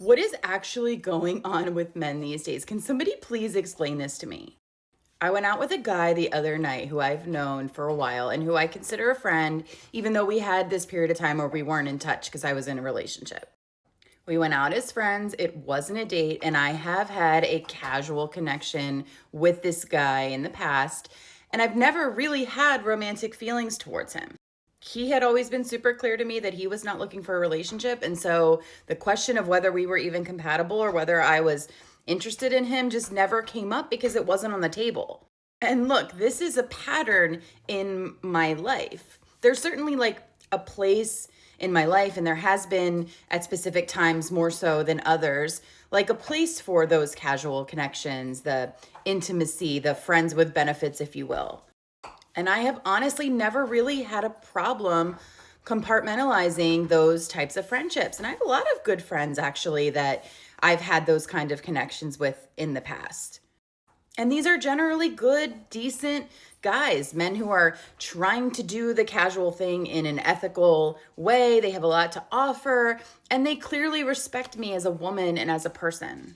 What is actually going on with men these days? Can somebody please explain this to me? I went out with a guy the other night who I've known for a while and who I consider a friend, even though we had this period of time where we weren't in touch because I was in a relationship. We went out as friends. It wasn't a date, and I have had a casual connection with this guy in the past, and I've never really had romantic feelings towards him. He had always been super clear to me that he was not looking for a relationship. And so the question of whether we were even compatible or whether I was interested in him just never came up because it wasn't on the table. And look, this is a pattern in my life. There's certainly like a place in my life, and there has been at specific times more so than others, like a place for those casual connections, the intimacy, the friends with benefits, if you will. And I have honestly never really had a problem compartmentalizing those types of friendships. And I have a lot of good friends actually that I've had those kind of connections with in the past. And these are generally good, decent guys, men who are trying to do the casual thing in an ethical way. They have a lot to offer, and they clearly respect me as a woman and as a person.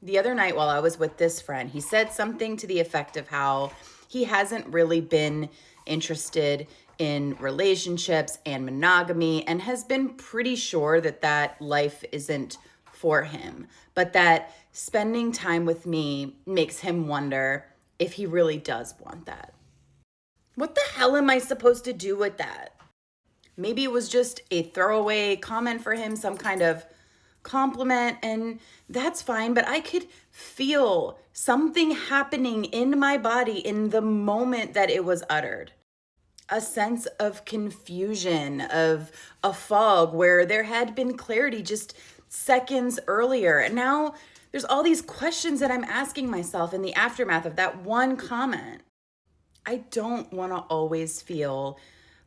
The other night while I was with this friend, he said something to the effect of how he hasn't really been interested in relationships and monogamy and has been pretty sure that that life isn't for him, but that spending time with me makes him wonder if he really does want that. What the hell am I supposed to do with that? Maybe it was just a throwaway comment for him, some kind of compliment, and that's fine, but I could feel something happening in my body in the moment that it was uttered. A sense of confusion, of a fog where there had been clarity just seconds earlier. And now there's all these questions that I'm asking myself in the aftermath of that one comment. I don't want to always feel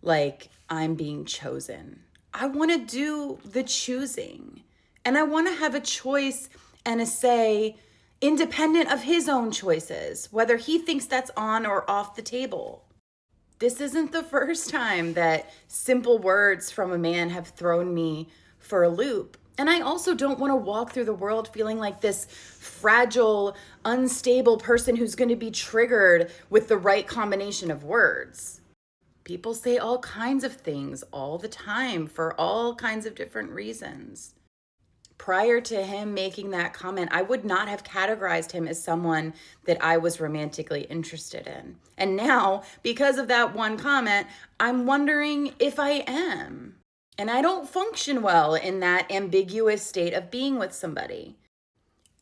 like I'm being chosen. I want to do the choosing. And I want to have a choice and a say independent of his own choices, whether he thinks that's on or off the table. This isn't the first time that simple words from a man have thrown me for a loop. And I also don't want to walk through the world feeling like this fragile, unstable person who's going to be triggered with the right combination of words. People say all kinds of things all the time for all kinds of different reasons. Prior to him making that comment, I would not have categorized him as someone that I was romantically interested in. And now, because of that one comment, I'm wondering if I am. And I don't function well in that ambiguous state of being with somebody.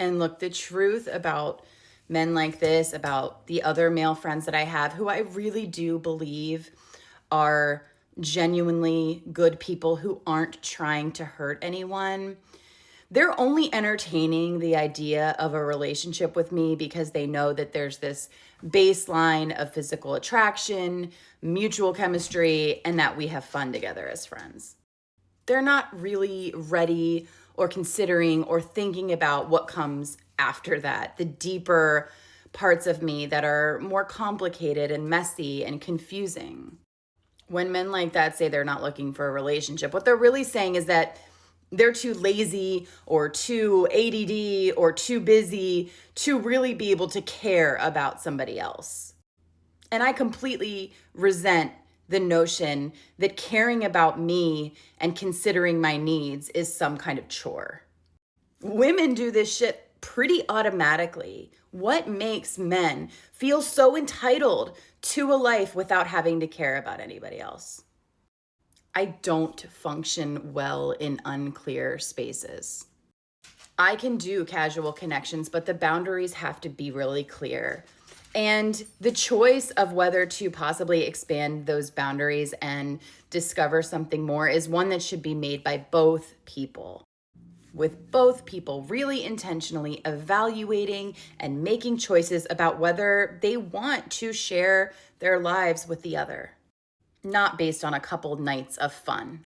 And look, the truth about men like this, about the other male friends that I have, who I really do believe are genuinely good people who aren't trying to hurt anyone, they're only entertaining the idea of a relationship with me because they know that there's this baseline of physical attraction, mutual chemistry, and that we have fun together as friends. They're not really ready or considering or thinking about what comes after that, the deeper parts of me that are more complicated and messy and confusing. When men like that say they're not looking for a relationship, what they're really saying is that they're too lazy or too ADD or too busy to really be able to care about somebody else. And I completely resent the notion that caring about me and considering my needs is some kind of chore. Women do this shit pretty automatically. What makes men feel so entitled to a life without having to care about anybody else? I don't function well in unclear spaces. I can do casual connections, but the boundaries have to be really clear. And the choice of whether to possibly expand those boundaries and discover something more is one that should be made by both people. With both people really intentionally evaluating and making choices about whether they want to share their lives with the other, not based on a couple nights of fun.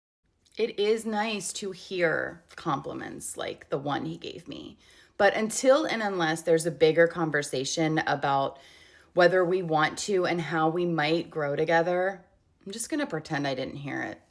It is nice to hear compliments like the one he gave me. But until and unless there's a bigger conversation about whether we want to and how we might grow together, I'm just going to pretend I didn't hear it.